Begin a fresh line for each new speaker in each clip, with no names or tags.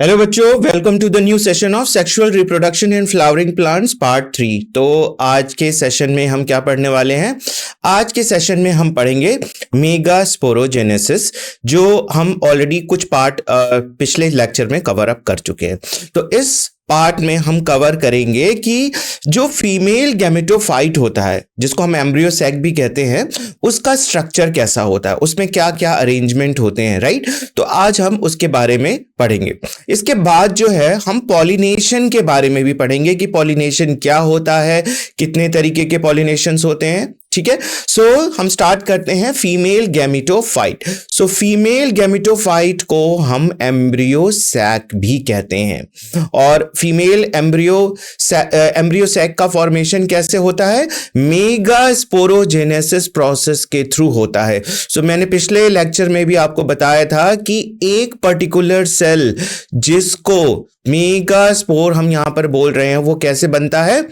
Hello बच्चों, welcome to the new session of sexual reproduction in flowering plants part 3। तो आज के session में हम क्या पढ़ने वाले हैं? आज के सेशन में हम पढ़ेंगे मेगास्पोरोजेनेसिस, जो हम ऑलरेडी कुछ पार्ट पिछले लेक्चर में कवर अप कर चुके हैं। तो इस पार्ट में हम कवर करेंगे कि जो फीमेल गैमेटोफाइट होता है, जिसको हम एम्ब्रियो सैक भी कहते हैं, उसका स्ट्रक्चर कैसा होता है, उसमें क्या क्या अरेंजमेंट होते हैं, राइट? तो आज हम उसके बारे में पढ़ेंगे। इसके बाद जो है हम पॉलिनेशन के बारे में भी पढ़ेंगे कि पॉलिनेशन क्या होता है, कितने तरीके के पॉलिनेशंस होते हैं। ठीक है, सो हम स्टार्ट करते हैं female gametophyte. So female gametophyte को हम एम्ब्रियो सैक भी कहते हैं। और फीमेल एम्ब्रियो सैक का फॉर्मेशन कैसे होता है? मेगास्पोरोजेनेसिस प्रोसेस के थ्रू होता है। सो मैंने पिछले लेक्चर में भी आपको बताया था कि एक पर्टिकुलर सेल जिसको मेगास्पोर हम यहां पर बोल रहे हैं, वो कैसे बनता है?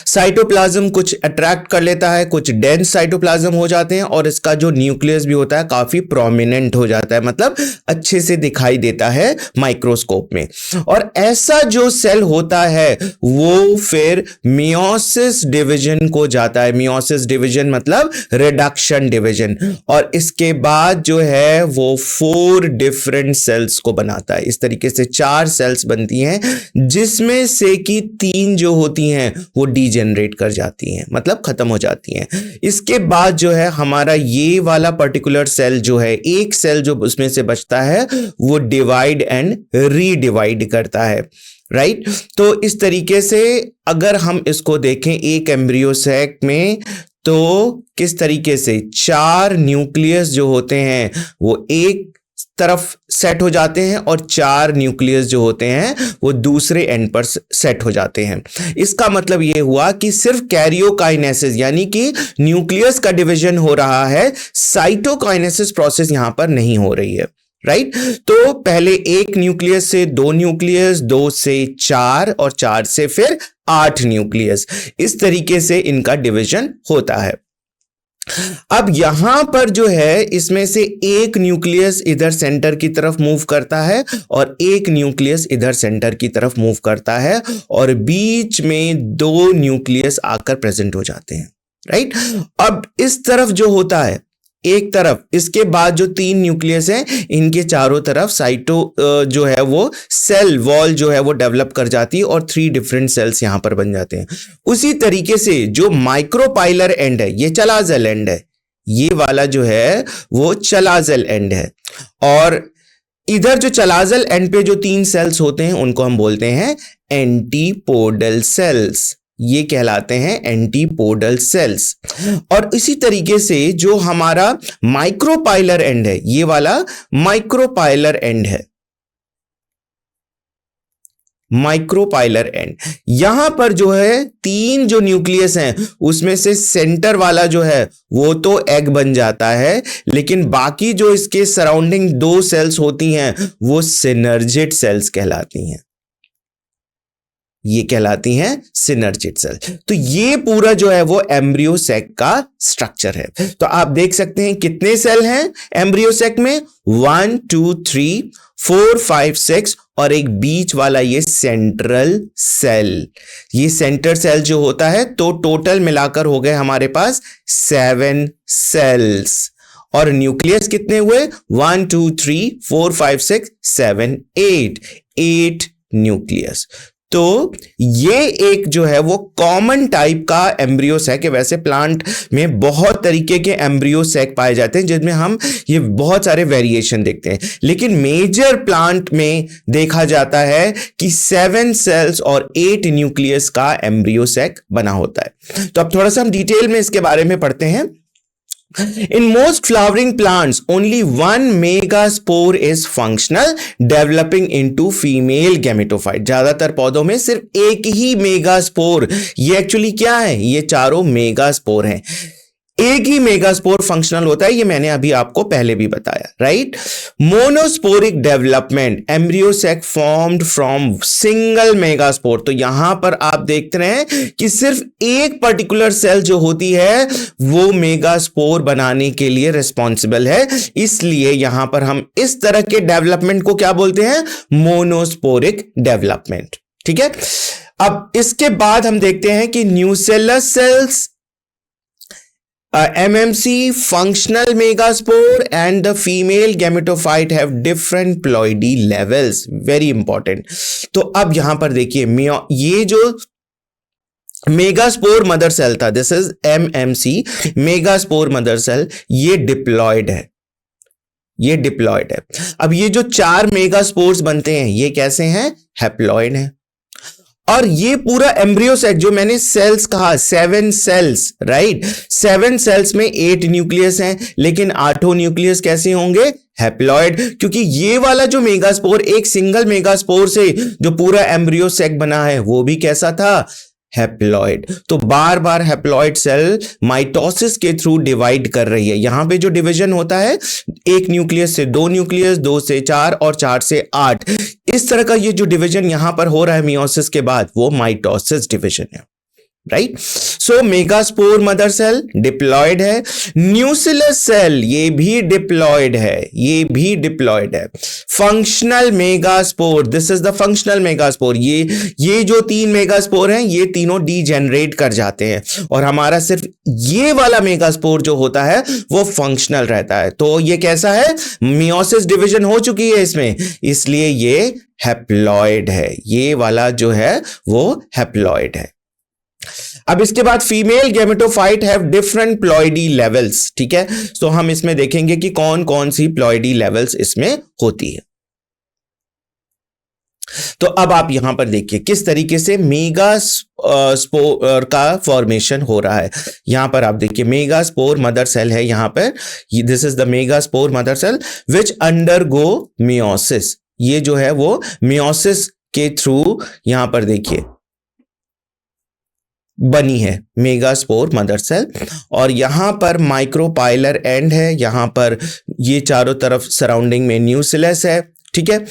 साइटोप्लाज्म कुछ अट्रैक्ट कर लेता है, कुछ डेंस साइटोप्लाज्म हो जाते हैं और इसका जो न्यूक्लियस भी होता है काफी प्रोमिनेंट हो जाता है, मतलब अच्छे से दिखाई देता है माइक्रोस्कोप में। और ऐसा जो सेल होता है वो फिर मियोसिस डिवीजन को जाता है। मियोसिस डिवीजन मतलब रिडक्शन डिवीजन, और इसके बाद जो है वो 4 डिफरेंट सेल्स को बनाता है। इस तरीके से 4 सेल्स बनती हैं, जिसमें से कि 3 जो होती हैं वो डीजेनरेट कर जाती हैं, मतलब खत्म हो जाती हैं। इसके बाद जो है हमारा ये वाला पर्टिकुलर सेल जो है, एक सेल जो उसमें से बचता है, वो डिवाइड एंड रीडिवाइड करता है, राइट? तो इस तरीके से अगर हम इसको देखें एक एम्ब्रियो सैक में, तो किस तरीके से 4 न्यूक्लियस जो होते हैं वो एक तरफ सेट हो जाते हैं और 4 न्यूक्लियस जो होते हैं वो दूसरे एंड पर सेट हो जाते हैं। इसका मतलब ये हुआ कि सिर्फ कैरियोकाइनेसिस यानी कि न्यूक्लियस का डिवीजन हो रहा है, साइटोकाइनेसिस प्रोसेस यहां पर नहीं हो रही है, राइट? तो पहले एक न्यूक्लियस से 2 न्यूक्लियस, 2 से 4 और 4 से फिर 8 न्यूक्लियस, इस तरीके से इनका डिवीजन होता है। अब यहां पर जो है इसमें से एक न्यूक्लियस इधर सेंटर की तरफ मूव करता है और एक न्यूक्लियस इधर सेंटर की तरफ मूव करता है, और बीच में 2 न्यूक्लियस आकर प्रेजेंट हो जाते हैं, राइट? अब इस तरफ जो होता है एक तरफ, इसके बाद जो 3 न्यूक्लियस हैं इनके चारों तरफ साइटो जो है वो सेल वॉल जो है वो डेवलप कर जाती है और 3 डिफरेंट सेल्स यहां पर बन जाते हैं। उसी तरीके से जो माइक्रोपाइलर एंड है, ये चलाजल एंड है, ये वाला जो है वो चलाजल एंड है, और इधर जो चलाजल एंड पे जो 3 सेल्स होते हैं उनको हम बोलते हैं एंटीपोडल सेल्स। ये कहलाते हैं एंटीपोडल सेल्स। और इसी तरीके से जो हमारा माइक्रोपाइलर एंड है, ये वाला माइक्रोपाइलर एंड है, माइक्रोपाइलर एंड, यहां पर जो है 3 जो न्यूक्लियस हैं उसमें से सेंटर वाला जो है वो तो एग बन जाता है, लेकिन बाकी जो इसके सराउंडिंग 2 सेल्स होती हैं वो सिनर्जिड सेल्स कहलाती हैं। ये कहलाती हैं सिनर्जिड सेल। तो ये पूरा जो है वो एम्ब्रियो सैक का स्ट्रक्चर है। तो आप देख सकते हैं कितने सेल हैं एम्ब्रियो सैक में? 1 2 3 4 5 6, और एक बीच वाला ये सेंट्रल सेल, ये सेंटर सेल जो होता है, तो टोटल मिलाकर हो गए हमारे पास 7 सेल्स। और न्यूक्लियस कितने हुए? 1 2 3 4 5 6 7 8 न्यूक्लियस। तो ये एक जो है वो कॉमन टाइप का एम्ब्रियो सैक है। वैसे प्लांट में बहुत तरीके के एम्ब्रियो सैक पाए जाते हैं, जिसमें हम ये बहुत सारे वेरिएशन देखते हैं, लेकिन मेजर प्लांट में देखा जाता है कि 7 सेल्स और 8 न्यूक्लियस का एम्ब्रियो सैक बना होता है। तो अब थोड़ा सा हम डिटेल में इसके बारे में पढ़ते हैं। In most flowering plants, only one megaspore is functional, developing into female gametophyte. ज्यादातर पौधों में सिर्फ एक ही मेगास्पोर, ये एक्चुअली क्या है? ये चारों मेगास्पोर हैं। एक ही मेगास्पोर फंक्शनल होता है, ये मैंने अभी आपको पहले भी बताया, right. Monosporic development, embryo sac formed from single megaspore. तो यहां पर आप देखते हैं कि सिर्फ एक पर्टिकुलर सेल जो होती है वो मेगास्पोर बनाने के लिए रिस्पॉन्सिबल है, इसलिए यहां पर हम इस तरह के डेवलपमेंट को क्या बोलते हैं, मोनोस्पोरिक डेवलपमेंट। ठीक है, अब इसके बाद हम देखते हैं कि nucellar cells, MMC, functional megaspore and the female gametophyte have different ploidy levels, very important। तो अब यहां पर देखिए ये जो मेगास्पोर मदर सेल था, this is MMC, megaspore mother cell, ये डिप्लॉयड है, ये डिप्लॉयड है। अब ये जो 4 मेगास्पोर्स बनते हैं ये कैसे हैं, हैप्लॉयड हैं। और ये पूरा एम्ब्रियो सेक जो मैंने सेल्स कहा 7 सेल्स, राइट, 7 सेल्स में 8 न्यूक्लियस हैं, लेकिन 8 न्यूक्लियस कैसे होंगे, हैप्लॉयड, क्योंकि ये वाला जो मेगास्पोर एक सिंगल मेगास्पोर से जो पूरा एम्ब्रियो सेक बना है वो भी कैसा था, हैप्लॉयड। तो बार बार हैप्लॉयड सेल माइटोसिस के थ्रू डिवाइड कर रही है। यहां पे जो डिवीजन होता है, एक न्यूक्लियस से 2 न्यूक्लियस, 2 से 4 और 4 से 8, इस तरह का ये जो डिवीजन यहां पर हो रहा है मियोसिस के बाद, वो माइटोसिस डिवीजन है, राइट। सो मेगास्पोर मदर सेल डिप्लॉयड है, न्यूसिलर सेल ये भी डिप्लॉयड है, ये भी डिप्लॉयड है। Functional megaspore, this is the functional megaspore, ये जो 3 मेगास्पोर हैं ये तीनों डीजेनरेट कर जाते हैं और हमारा सिर्फ ये वाला मेगास्पोर जो होता है वो फंक्शनल रहता है। तो ये कैसा है, मियोसिस डिवीजन हो चुकी है इसमें, इसलिए ये हैप्लॉयड है, ये वाला जो है वो हैप्लॉयड है। अब इसके बाद female gametophyte have different ploidy levels. ठीक है, तो हम इसमें देखेंगे कि कौन कौन सी प्लॉइडी लेवल्स इसमें होती है। तो अब आप यहां पर देखिए किस तरीके से मेगास्पोर का फॉर्मेशन हो रहा है। यहां पर आप देखिए मेगास्पोर मदर सेल है, यहां पर this is the megaspore mother cell which undergo meiosis. ये जो है वो मियोसिस के थ्रू यहां पर देखिए बनी है मेगास्पोर मदर सेल, और यहां पर माइक्रोपाइलर एंड है, यहां पर ये चारों तरफ सराउंडिंग में न्यूसिलस है। ठीक है,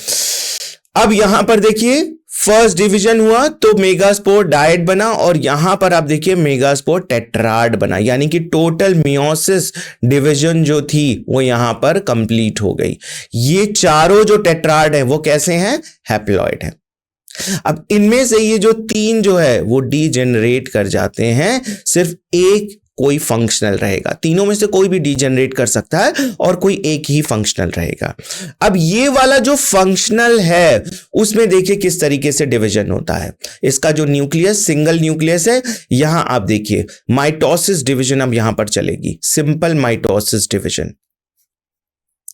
अब यहां पर देखिए फर्स्ट डिवीजन हुआ तो मेगास्पोर डायट बना, और यहां पर आप देखिए मेगास्पोर टेट्राड बना, यानी कि टोटल मियोसिस डिवीजन जो थी वो यहां पर कंप्लीट हो गई। ये चारों जो टेट्राड है वो कैसे हैं, हैप्लॉयड है। अब इनमें से ये जो 3 जो है वो डीजेनरेट कर जाते हैं, सिर्फ एक कोई फंक्शनल रहेगा। तीनों में से कोई भी डीजेनरेट कर सकता है और कोई एक ही फंक्शनल रहेगा। अब ये वाला जो फंक्शनल है उसमें देखिए किस तरीके से डिवीजन होता है। इसका जो न्यूक्लियस सिंगल न्यूक्लियस है, यहां आप देखिए माइटोसिस डिवीजन अब यहां पर चलेगी, सिंपल माइटोसिस डिवीजन।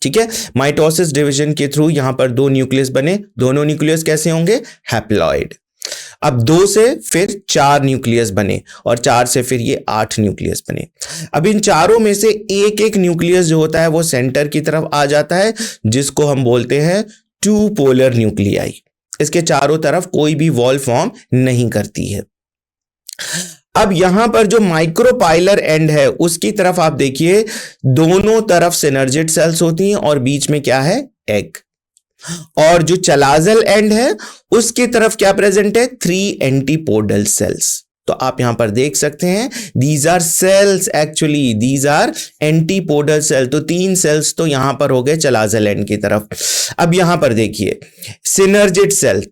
ठीक है, माइटोसिस डिवीजन के थ्रू यहां पर 2 न्यूक्लियस बने, दोनों न्यूक्लियस कैसे होंगे, हैप्लॉयड। अब 2 से फिर 4 न्यूक्लियस बने और 4 से फिर ये 8 न्यूक्लियस बने। अब इन चारों में से एक एक न्यूक्लियस जो होता है वो सेंटर की तरफ आ जाता है, जिसको हम बोलते हैं 2 पोलर न्यूक्लियाई। इसके चारों तरफ कोई भी वॉल फॉर्म नहीं करती है। अब यहां पर जो माइक्रोपाइलर एंड है उसकी तरफ आप देखिए दोनों तरफ सिनर्जिड सेल्स होती हैं और बीच में क्या है, एग। और जो चलाजल एंड है उसकी तरफ क्या प्रेजेंट है, 3 एंटीपोडल सेल्स। तो आप यहां पर देख सकते हैं these are cells, actually these are antipodal cell. तो 3 सेल्स तो यहां पर हो गए चलाजल एंड की तरफ। अब यहां पर देखिए सिनर्जिड सेल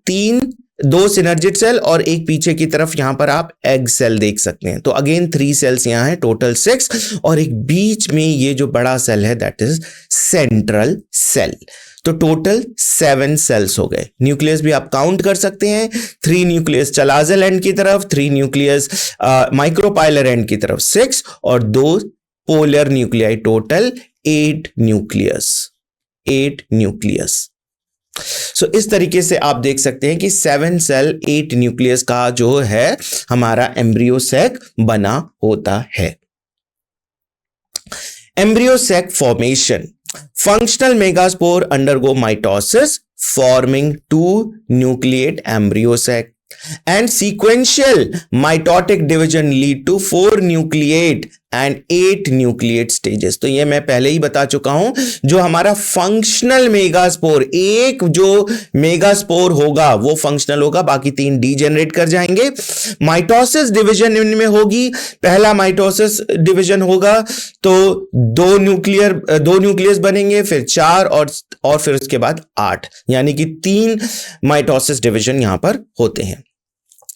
2 सिनर्जिड सेल और एक पीछे की तरफ यहां पर आप एग सेल देख सकते हैं। तो अगेन 3 सेल्स यहां है, टोटल 6, और एक बीच में ये जो बड़ा सेल है दैट इज सेंट्रल सेल। तो टोटल 7 सेल्स हो गए। न्यूक्लियस भी आप काउंट कर सकते हैं, 3 न्यूक्लियस चलाजल एंड की तरफ, 3 न्यूक्लियस माइक्रोपाइलर एंड की तरफ 6, और 2 polar nuclei, total 8 nucleus, 8 nucleus. So इस तरीके से आप देख सकते हैं कि 7 सेल 8 न्यूक्लियस का जो है हमारा एम्ब्रियो सैक बना होता है। Embryo sac formation, functional megaspore undergo mitosis forming 2 nucleate embryo sac, and sequential mitotic division lead to 4 nucleate and 8 nucleate stages. तो ये मैं पहले ही बता चुका हूं। जो हमारा फंक्शनल मेगास्पोर, एक जो मेगास्पोर होगा वो फंक्शनल होगा, बाकी 3 डीजेनरेट कर जाएंगे। माइटोसिस डिवीजन इनमें होगी, पहला माइटोसिस डिवीजन होगा तो 2 न्यूक्लियस बनेंगे, फिर 4 और फिर उसके बाद 8, यानी कि 3 माइटोसिस डिवीजन यहां पर होते हैं।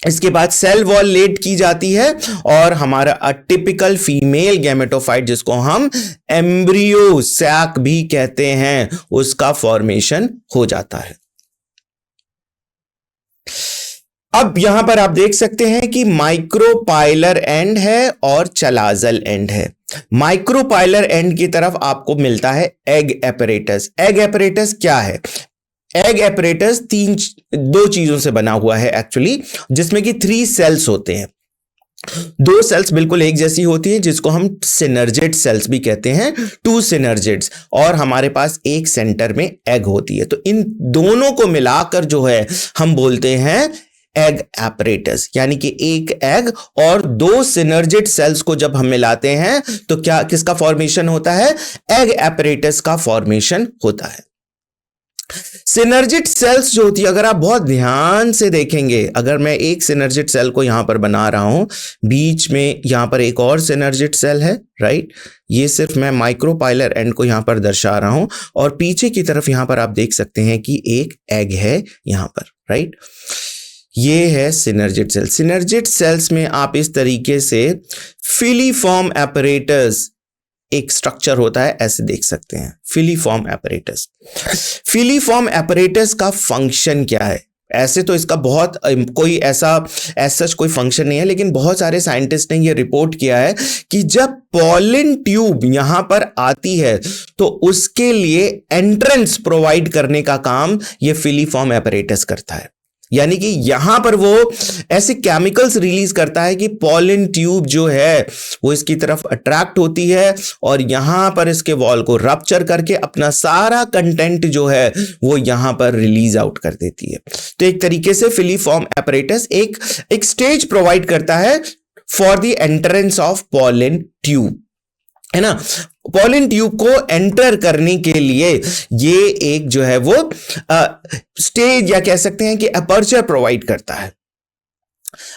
इसके बाद सेल वॉल लेट की जाती है और हमारा अटिपिकल फीमेल गैमेटोफाइट, जिसको हम एम्ब्रियो सैक भी कहते हैं, उसका फॉर्मेशन हो जाता है। अब यहां पर आप देख सकते हैं कि माइक्रोपाइलर एंड है और चलाजल एंड है। माइक्रोपाइलर एंड की तरफ आपको मिलता है एग एपरेटस। एग एपरेटस क्या है? एग एपरेटस 2 चीजों से बना हुआ है एक्चुअली, जिसमें कि 3 सेल्स होते हैं। 2 सेल्स बिल्कुल एक जैसी होती हैं, जिसको हम सिनर्जिड सेल्स भी कहते हैं, 2 सिनर्जिड्स, और हमारे पास एक सेंटर में एग होती है। तो इन दोनों को मिलाकर जो है हम बोलते हैं एग एपरेटस, यानी कि एक एग और 2 सिनर्जिड सेल्स को जब हम मिलाते हैं तो क्या किसका फॉर्मेशन होता है? एग एपरेटस का फॉर्मेशन होता है। सिनर्जिड सेल्स जो होती है, अगर आप बहुत ध्यान से देखेंगे, अगर मैं एक सिनर्जिड सेल को यहां पर बना रहा हूं, बीच में यहां पर एक और सिनर्जिड सेल है, राइट, ये सिर्फ मैं माइक्रोपाइलर एंड को यहां पर दर्शा रहा हूं, और पीछे की तरफ यहां पर आप देख सकते हैं कि एक एग है यहां पर, राइट। ये है सिनर्जिड सेल। सिनर्जिड सेल्स में आप इस तरीके से फिलीफॉर्म एपरेटस एक स्ट्रक्चर होता है, ऐसे देख सकते हैं, फिलीफॉर्म एपरेटस। फिलीफॉर्म एपरेटस का फंक्शन क्या है? ऐसे तो इसका बहुत कोई ऐसा कोई फंक्शन नहीं है, लेकिन बहुत सारे साइंटिस्ट ने ये रिपोर्ट किया है कि जब पॉलन ट्यूब यहां पर आती है तो उसके लिए एंट्रेंस प्रोवाइड करने का काम ये फिलीफॉर्म एपरेटस करता है। यानी कि यहां पर वो ऐसे केमिकल्स रिलीज करता है कि पॉलन ट्यूब जो है वो इसकी तरफ अट्रैक्ट होती है और यहां पर इसके वॉल को रप्चर करके अपना सारा कंटेंट जो है वो यहां पर रिलीज आउट कर देती है। तो एक तरीके से फिलीफॉर्म एपरेटस एक स्टेज प्रोवाइड करता है for the entrance of pollen tube, है ना। पॉलन ट्यूब को एंटर करने के लिए ये एक जो है वो स्टेज या कह सकते हैं कि अपर्चर प्रोवाइड करता है।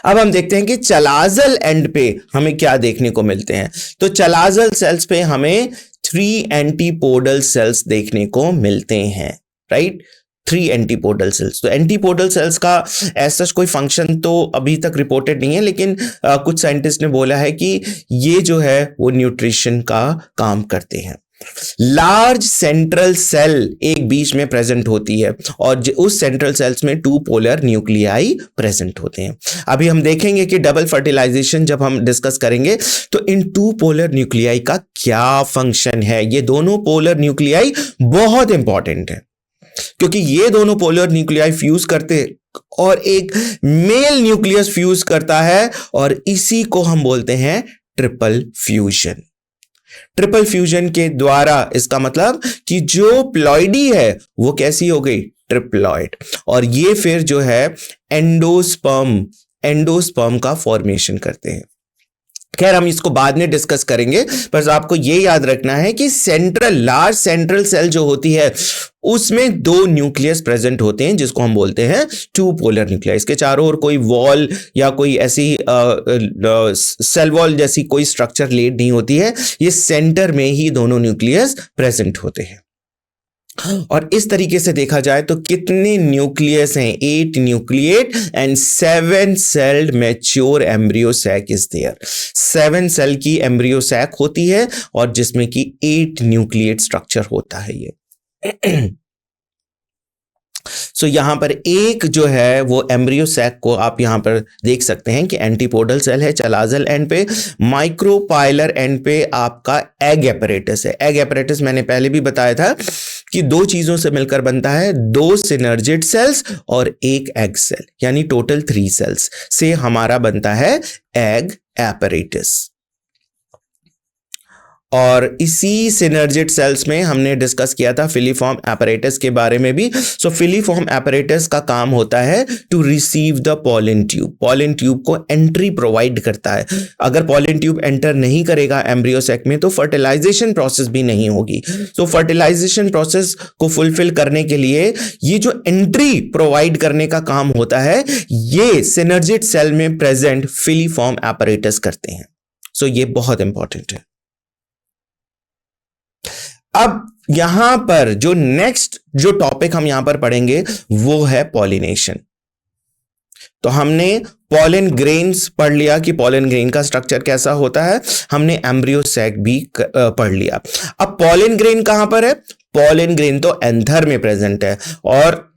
अब हम देखते हैं कि चलाजल एंड पे हमें क्या देखने को मिलते हैं। तो चलाजल सेल्स पे हमें 3 एंटीपोडल सेल्स देखने को मिलते हैं, राइट, 3 एंटीपोडल सेल्स। तो एंटीपोडल सेल्स का ऐसा कोई फंक्शन तो अभी तक रिपोर्टेड नहीं है, लेकिन कुछ साइंटिस्ट ने बोला है कि ये जो है वो न्यूट्रिशन का काम करते हैं। लार्ज सेंट्रल सेल एक बीच में प्रेजेंट होती है और उस सेंट्रल सेल्स में 2 पोलर न्यूक्लियाई प्रेजेंट होते हैं। अभी हम देखेंगे कि डबल फर्टिलाइजेशन जब हम डिस्कस करेंगे तो इन 2 पोलर न्यूक्लियाई का क्या फंक्शन है। ये दोनों पोलर न्यूक्लियाई बहुत इंपॉर्टेंट है, क्योंकि ये दोनों पोलर न्यूक्लियाई फ्यूज करते हैं और एक मेल न्यूक्लियस फ्यूज करता है, और इसी को हम बोलते हैं ट्रिपल फ्यूजन। ट्रिपल फ्यूजन के द्वारा इसका मतलब कि जो प्लॉइडी है वो कैसी हो गई? ट्रिप्लॉइड। और ये फिर जो है एंडोस्पर्म का फॉर्मेशन करते हैं। खैर हम इसको बाद में डिस्कस करेंगे, पर आपको ये याद रखना है कि लार्ज सेंट्रल सेल जो होती है उसमें 2 न्यूक्लियस प्रेजेंट होते हैं, जिसको हम बोलते हैं 2 पोलर न्यूक्लियस। इसके चारों ओर कोई वॉल या कोई ऐसी सेल वॉल जैसी कोई स्ट्रक्चर लेड नहीं होती है, ये सेंटर में ही दोनों न्यूक्लियस प्रेजेंट होते हैं। और इस तरीके से देखा जाए तो कितने न्यूक्लियस हैं? 8 nucleate and 7 celled mature embryo sac is there. 7 cell की एम्ब्रियो सैक होती है और जिसमें कि 8 न्यूक्लिएट स्ट्रक्चर होता है ये। सो यहां पर एक जो है वो एम्ब्रियो सैक को आप यहां पर देख सकते हैं कि एंटीपोडल सेल है चलाजल एंड पे, माइक्रोपाइलर एंड पे आपका एग एपरेटस है। एग एपरेटस मैंने पहले भी बताया था कि 2 चीजों से मिलकर बनता है, 2 सिनर्जिड सेल्स और एक एग सेल, यानी टोटल 3 सेल्स से हमारा बनता है एग एपरेटस। और इसी सिनर्जिड सेल्स में हमने डिस्कस किया था फिलीफॉर्म एपरेटस के बारे में भी। सो फिलीफॉर्म एपरेटस का काम होता है to receive the pollen tube, pollen tube को एंट्री प्रोवाइड करता है। अगर पॉलन ट्यूब एंटर नहीं करेगा एम्ब्रियो सैक में तो फर्टिलाइजेशन प्रोसेस भी नहीं होगी। सो फर्टिलाइजेशन प्रोसेस को फुलफिल करने के लिए ये जो एंट्री प्रोवाइड करने का काम होता है ये सिनर्जिड सेल में प्रेजेंट फिलीफॉर्म एपरेटस करते हैं। सो ये बहुत इंपॉर्टेंट है। अब यहां पर जो नेक्स्ट जो टॉपिक हम यहां पर पढ़ेंगे वो है पॉलिनेशन। तो हमने पॉलन ग्रेन्स पढ़ लिया कि पॉलन ग्रेन का स्ट्रक्चर कैसा होता है, हमने एम्ब्रियो सैक भी पढ़ लिया। अब पॉलन ग्रेन कहां पर है? पॉलन ग्रेन तो एंथर में प्रेजेंट है और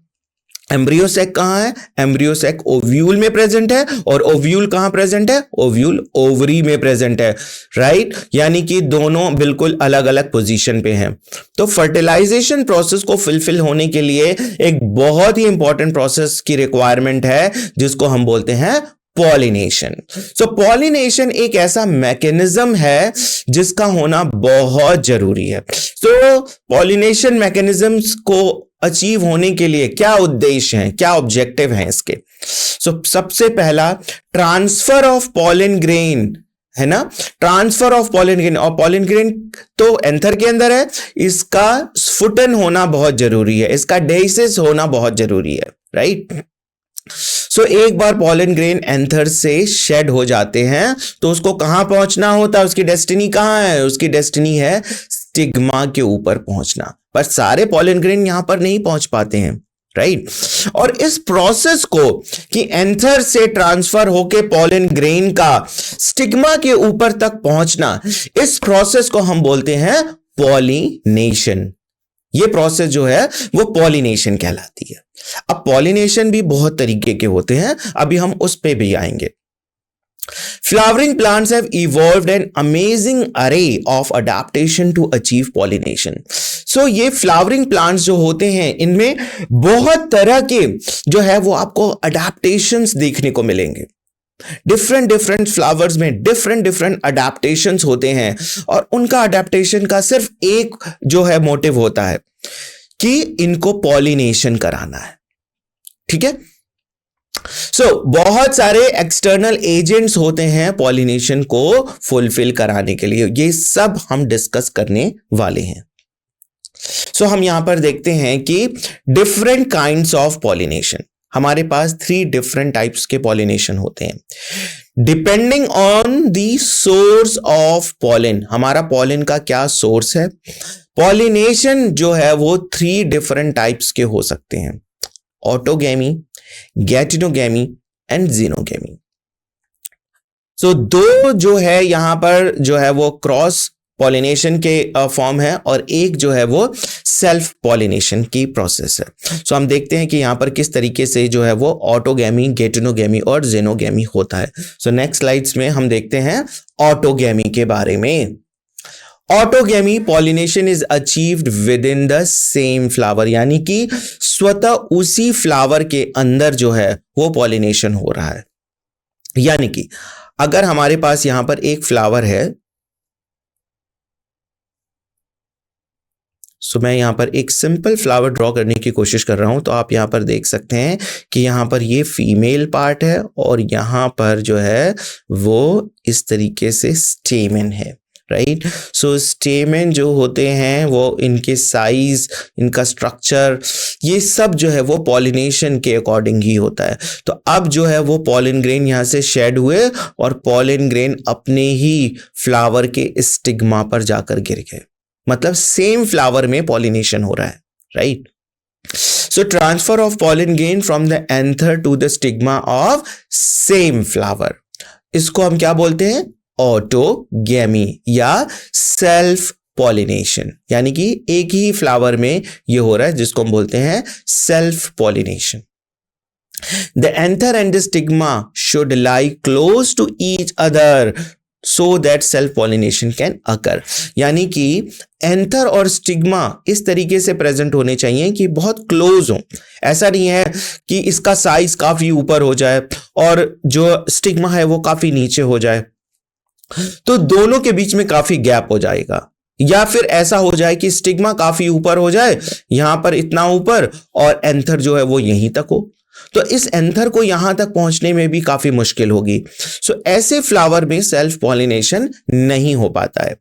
एम्ब्रियो सैक कहां है? एम्ब्रियो सैक ओव्यूल में प्रेजेंट है और ओव्यूल कहां प्रेजेंट है? ओव्यूल ओवरी में प्रेजेंट है, राइट। यानी कि दोनों बिल्कुल अलग अलग पोजीशन पे हैं। तो फर्टिलाइजेशन प्रोसेस को फुलफिल होने के लिए एक बहुत ही इंपॉर्टेंट प्रोसेस की रिक्वायरमेंट है जिसको हम बोलते हैं पॉलिनेशन। सो पॉलिनेशन एक ऐसा मैकेनिज्म है जिसका होना बहुत जरूरी है। सो पॉलिनेशन मैकेनिज्म्स को अचीव होने के लिए क्या उद्देश्य हैं, क्या ऑब्जेक्टिव हैं इसके? सो सबसे पहला ट्रांसफर ऑफ पॉलन ग्रेन है ना, ट्रांसफर ऑफ पॉलन ग्रेन। और पॉलन ग्रेन तो एंथर के अंदर है, इसका स्फुटन होना बहुत जरूरी है, इसका डेसिस होना बहुत जरूरी है, राइट। सो एक बार पॉलन ग्रेन एंथर से शेड हो जाते हैं तो उसको कहां पहुंचना होता है? उसकी डेस्टिनी कहां है? उसकी डेस्टिनी है स्टिग्मा के ऊपर पहुंचना। पर सारे पॉलन ग्रेन यहां पर नहीं पहुंच पाते हैं, राइट। और इस प्रोसेस को कि एंथर से ट्रांसफर होके पॉलन ग्रेन का स्टिग्मा के ऊपर तक पहुंचना, इस प्रोसेस को हम बोलते हैं पॉलिनेशन। ये प्रोसेस जो है वो पॉलिनेशन कहलाती है। अब पॉलिनेशन भी बहुत तरीके के होते हैं, अभी हम उस पे भी आएंगे। Flowering plants have evolved an amazing array of adaptation to achieve pollination. So ये flowering plants जो होते हैं इनमें बहुत तरह के जो है वो आपको adaptations देखने को मिलेंगे। डिफरेंट फ्लावर्स में डिफरेंट अडेप्टेशंस होते हैं और उनका अडेप्टेशन का सिर्फ एक जो है मोटिव होता है कि इनको पॉलिनेशन कराना है, ठीक है। बहुत सारे एक्सटर्नल एजेंट्स होते हैं पॉलिनेशन को फुलफिल कराने के लिए, ये सब हम डिस्कस करने वाले हैं। हम यहां पर देखते हैं कि डिफरेंट काइंड्स ऑफ पॉलिनेशन, हमारे पास 3 डिफरेंट टाइप्स के पॉलिनेशन होते हैं depending on the source of pollen. हमारा पॉलन का क्या सोर्स है? पॉलिनेशन जो है वो 3 डिफरेंट टाइप्स के हो सकते हैं, ऑटोगैमी, गैटिनोगैमी एंड जीनोगैमी। दो जो है यहां पर जो है वो क्रॉस पॉलिनेशन के फॉर्म है और एक जो है वो सेल्फ पॉलिनेशन की प्रोसेस है। हम देखते हैं कि यहां पर किस तरीके से जो है वो ऑटोगैमी, गेटिनोगैमी और जेनोगैमी होता है। नेक्स्ट स्लाइड्स में हम देखते हैं ऑटोगैमी के बारे में। Autogamy pollination is achieved with in the same flower, यानी कि स्वतः उसी फ्लावर के अंदर जो है वो पॉलिनेशन हो रहा है। यानी कि अगर हमारे पास यहां पर एक फ्लावर है, मैं यहां पर एक सिंपल फ्लावर ड्रॉ करने की कोशिश कर रहा हूं, तो आप यहां पर देख सकते हैं कि यहां पर ये फीमेल पार्ट है और यहां पर जो है वो इस तरीके से स्टेमेन है, राइट। स्टेमेन जो होते हैं वो इनके साइज, इनका स्ट्रक्चर, ये सब जो है वो पॉलिनेशन के अकॉर्डिंग ही होता है। तो अब जो है वो पॉलन ग्रेन यहां से शेड हुए और पॉलन ग्रेन अपने ही फ्लावर के स्टिग्मा पर जाकर गिर गए, मतलब सेम फ्लावर में पॉलिनेशन हो रहा है, right. Transfer of pollen grain from the anther to the stigma of same flower, इसको हम क्या बोलते हैं? ऑटोगैमी या सेल्फ पॉलिनेशन, यानी कि एक ही फ्लावर में ये हो रहा है जिसको हम बोलते हैं self pollination. The anther and the stigma should lie close to each other so that self pollination can occur, यानी कि एंथर और स्टिग्मा इस तरीके से प्रेजेंट होने चाहिए कि बहुत क्लोज हो। ऐसा नहीं है कि इसका साइज काफी ऊपर हो जाए और जो स्टिग्मा है वो काफी नीचे हो जाए, तो दोनों के बीच में काफी गैप हो जाएगा, या फिर ऐसा हो जाए कि स्टिग्मा काफी ऊपर हो जाए, यहां पर इतना ऊपर, और एंथर जो है वो यहीं तक हो, तो इस एंथर को यहां तक पहुंचने में भी काफी मुश्किल होगी। सो ऐसे फ्लावर में सेल्फ पॉलिनेशन नहीं हो पाता है।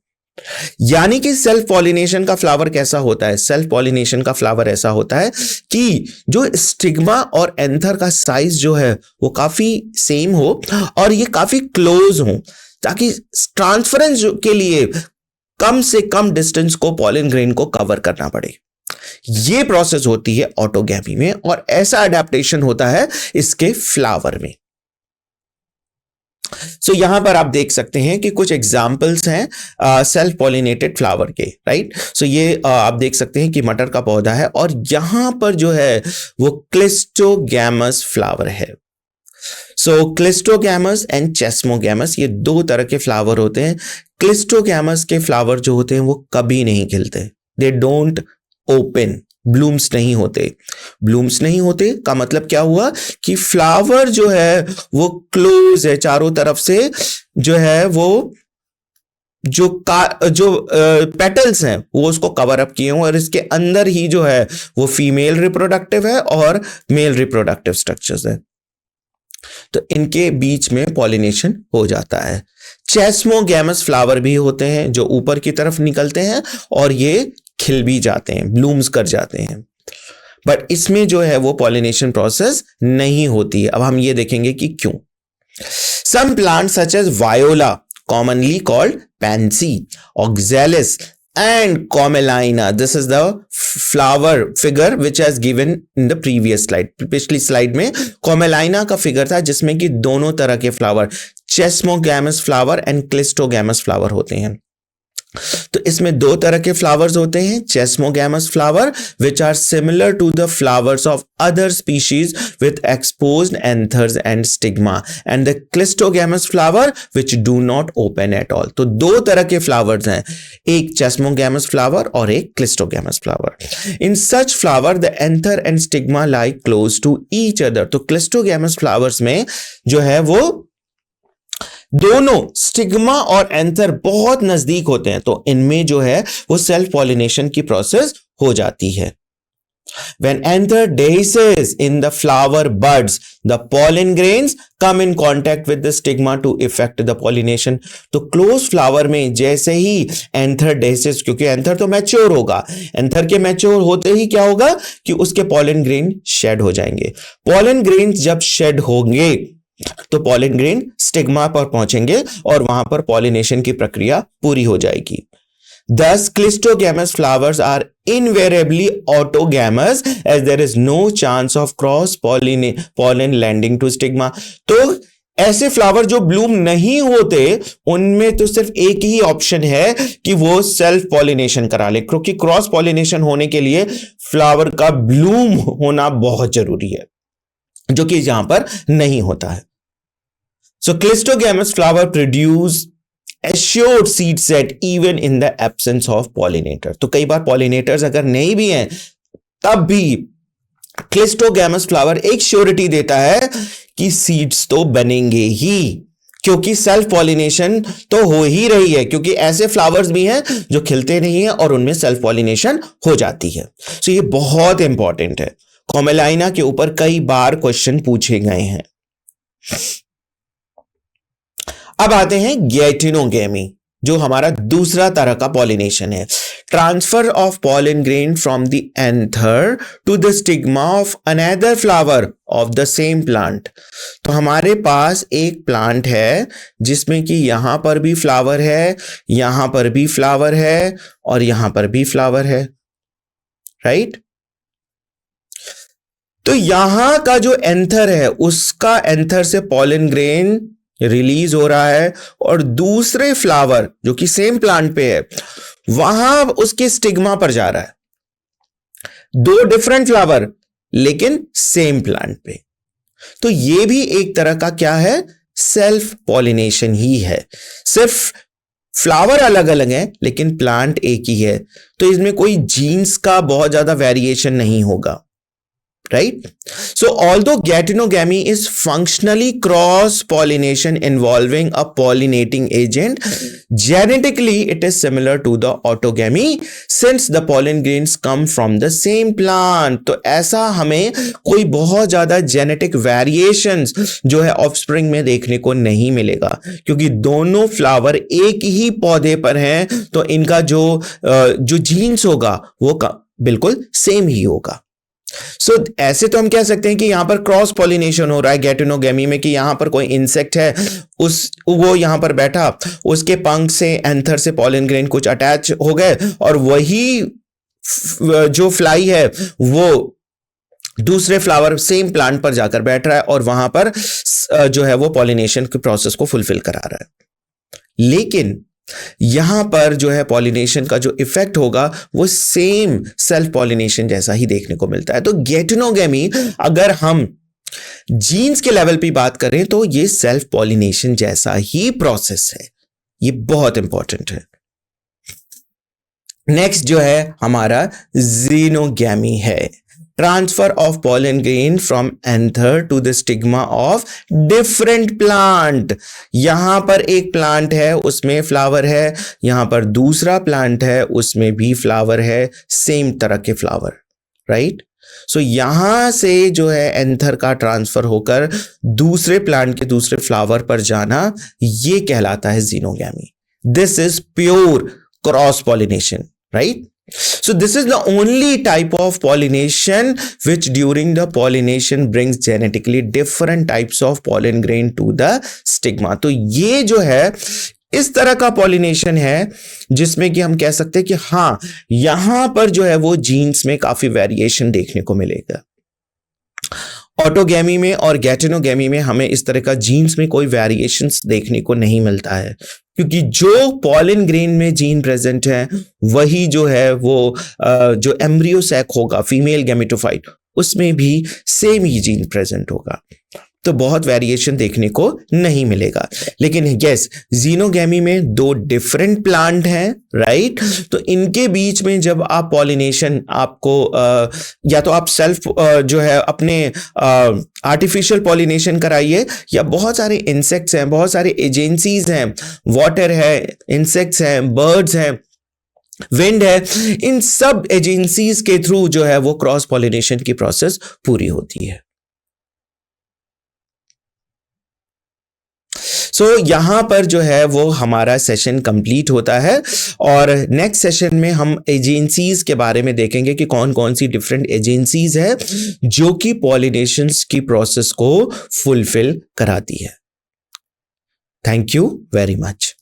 यानी कि सेल्फ पॉलिनेशन का फ्लावर कैसा होता है? सेल्फ पॉलिनेशन का फ्लावर ऐसा होता है कि जो स्टिग्मा और एंथर का साइज जो है वो काफी सेम हो और ये काफी क्लोज हो, ताकि ट्रांसफरेंस के लिए कम से कम डिस्टेंस को पॉलिन ग्रेन को कवर करना पड़े। ये प्रोसेस होती है ऑटोगैमी में, और ऐसा अडेप्टेशन होता है इसके फ्लावर में। सो यहां पर आप देख सकते हैं कि कुछ एग्जाम्पल्स हैं सेल्फ पॉलिनेटेड फ्लावर के, राइट। सो ये आप देख सकते हैं कि मटर का पौधा है और यहां पर जो है वो क्लिस्टोगैमस फ्लावर है। सो क्लिस्टोगैमस एंड चेस्मोगैमस, ये दो तरह के फ्लावर होते हैं। क्लिस्टोगैमस के फ्लावर जो होते हैं वो कभी नहीं खिलते, दे डोंट ओपन, ब्लूम्स नहीं होते। ब्लूम्स नहीं होते का मतलब क्या हुआ कि फ्लावर जो है वो क्लोज है, चारों तरफ से जो है वो जो पेटल्स हैं वो उसको कवर अप किए हुए, और इसके अंदर ही जो है वो फीमेल रिप्रोडक्टिव है और मेल रिप्रोडक्टिव स्ट्रक्चर्स है, तो इनके बीच में पॉलिनेशन हो जाता है। चेस्मोगैमस फ्लावर भी होते हैं जो ऊपर की तरफ निकलते हैं और ये खिल भी जाते हैं, ब्लूम्स कर जाते हैं, बट इसमें जो है वो पॉलिनेशन प्रोसेस नहीं होती है। अब हम ये देखेंगे कि क्यों। Some plants such as viola, commonly called pansy, oxalis and Commelina, this is the flower figure which has given in the previous slide. पिछली स्लाइड में Commelina का फिगर था जिसमें कि दोनों तरह के flower, chasmogamous flower and cleistogamous flower होते हैं। तो इसमें दो तरह के फ्लावर्स होते हैं, chasmogamous flower which are similar to the flowers of other species with exposed anthers and stigma, and the cleistogamous flower which do not open at all. तो दो तरह के फ्लावर्स हैं, एक चेस्मोगैमस फ्लावर और एक cleistogamous flower. In such flower the anther and stigma lie close to each other. तो cleistogamous flowers में जो है वो दोनों स्टिग्मा और एंथर बहुत नजदीक होते हैं, तो इनमें जो है वो सेल्फ पॉलिनेशन की प्रोसेस हो जाती है। When anther dehisces in the flower buds, the pollen grains come in contact with the stigma to effect the pollination. तो क्लोज फ्लावर में जैसे ही एंथर डेहिसेस, क्योंकि एंथर तो मैच्योर होगा, एंथर के मैच्योर होते ही क्या होगा कि उसके पॉलन ग्रेन शेड हो जाएंगे। पॉलन ग्रेन जब शेड होंगे तो पॉलन ग्रेन स्टिग्मा पर पहुंचेंगे और वहां पर पॉलिनेशन की प्रक्रिया पूरी हो जाएगी। Thus, clistogamous flowers are invariably autogamous as there is no chance of cross pollen landing to stigma. तो ऐसे फ्लावर जो ब्लूम नहीं होते उनमें तो सिर्फ एक ही ऑप्शन है कि वो सेल्फ पॉलिनेशन करा ले, क्योंकि क्रॉस पॉलिनेशन होने के लिए फ्लावर का ब्लूम होना बहुत जरूरी है, जो कि यहां पर नहीं होता है। So clistogamous flower produce assured seed set even in the absence of pollinator. तो कई बार पॉलिनेटर्स अगर नहीं भी हैं तब भी क्लिस्टोगैमस फ्लावर एक श्योरिटी देता है कि सीड्स तो बनेंगे ही, क्योंकि सेल्फ पॉलिनेशन तो हो ही रही है, क्योंकि ऐसे फ्लावर्स भी हैं जो खिलते नहीं हैं और उनमें सेल्फ पॉलिनेशन हो जाती है। सो ये बहुत इंपॉर्टेंट है, कॉमेलाइना के ऊपर कई बार क्वेश्चन पूछे गए हैं। अब आते हैं गैटिनोगेमी, जो हमारा दूसरा तरह का पॉलिनेशन है। Transfer of pollen grain from the anther to the stigma of another flower of the same plant. तो हमारे पास एक प्लांट है जिसमें कि यहां पर भी फ्लावर है, यहां पर भी फ्लावर है और यहां पर भी फ्लावर है, राइट। तो यहां का जो एंथर है उसका एंथर से पॉलन ग्रेन रिलीज हो रहा है और दूसरे फ्लावर जो कि सेम प्लांट पे है वहां उसके स्टिग्मा पर जा रहा है। दो डिफरेंट फ्लावर लेकिन सेम प्लांट पे। तो ये भी एक तरह का क्या है, सेल्फ पॉलिनेशन ही है। सिर्फ फ्लावर अलग अलग है लेकिन प्लांट एक ही है, तो इसमें कोई जीन्स का बहुत ज्यादा वेरिएशन नहीं होगा, right? So although geitonogamy is functionally cross pollination involving a pollinating agent, genetically it is similar to the autogamy since the pollen grains come from the same plant. तो ऐसा हमें कोई बहुत ज्यादा जेनेटिक वेरिएशंस जो है ऑफस्प्रिंग में देखने को नहीं मिलेगा, क्योंकि दोनों फ्लावर एक ही पौधे पर हैं, तो इनका जो जीन्स होगा वो बिल्कुल सेम ही होगा। सो ऐसे तो हम कह सकते हैं कि यहां पर क्रॉस पॉलिनेशन हो रहा है गैटिनोगेमी में, कि यहां पर कोई इंसेक्ट है, वो यहां पर बैठा, उसके पंख से एंथर से पॉलन ग्रेन कुछ अटैच हो गए और वही जो फ्लाई है वो दूसरे फ्लावर सेम प्लांट पर जाकर बैठ रहा है और वहां पर जो है वो पॉलिनेशन के प्रोसेस को फुलफिल करा रहा है। लेकिन यहां पर जो है पॉलिनेशन का जो इफेक्ट होगा वो सेम सेल्फ पॉलिनेशन जैसा ही देखने को मिलता है। तो गैटिनोगेमी अगर हम जीन्स के लेवल पे बात करें तो ये सेल्फ पॉलिनेशन जैसा ही प्रोसेस है, ये बहुत इंपॉर्टेंट है। नेक्स्ट जो है हमारा ज़ीनोगेमी है, transfer of pollen grain from anther to the stigma of different plant। यहां पर एक प्लांट है उसमें फ्लावर है, यहां पर दूसरा प्लांट है उसमें भी फ्लावर है, सेम तरह के फ्लावर, राइट। सो यहां से जो है एंथर का ट्रांसफर होकर दूसरे प्लांट के दूसरे फ्लावर पर जाना, ये कहलाता है xenogamy. This is pure cross pollination, right? So this is the only type of pollination which during the pollination brings genetically different types of pollen grain to the stigma। तो ये जो है इस तरह का पॉलिनेशन है जिसमें कि हम कह सकते हैं कि हाँ यहां पर जो है वो जीन्स में काफी वेरिएशन देखने को मिलेगा। ऑटोगेमी में और गैटिनोगेमी में हमें इस तरह का जीन्स में कोई वेरिएशंस देखने को नहीं मिलता है, क्योंकि जो पॉलन ग्रेन में जीन प्रेजेंट है वही जो है वो जो एम्ब्रियो सैक होगा फीमेल गैमेटोफाइट उसमें भी सेम ही जीन प्रेजेंट होगा, तो बहुत वेरिएशन देखने को नहीं मिलेगा। लेकिन यस ज़ीनोगेमी में दो डिफरेंट प्लांट हैं, राइट। तो इनके बीच में जब आप पॉलिनेशन आपको या तो आप सेल्फ जो है अपने आर्टिफिशियल पॉलिनेशन कराइए, या बहुत सारे इंसेक्ट्स हैं, बहुत सारे एजेंसीज हैं, वाटर है, इंसेक्ट्स हैं, बर्ड्स हैं, विंड है, इन सब एजेंसीज के थ्रू जो है वो क्रॉस पॉलिनेशन की प्रोसेस पूरी होती है। सो यहां पर जो है वो हमारा सेशन कंप्लीट होता है और नेक्स्ट सेशन में हम एजेंसीज के बारे में देखेंगे कि कौन कौन सी डिफरेंट एजेंसीज है जो कि पॉलिनेशंस की प्रोसेस को फुलफिल कराती है। Thank you very much.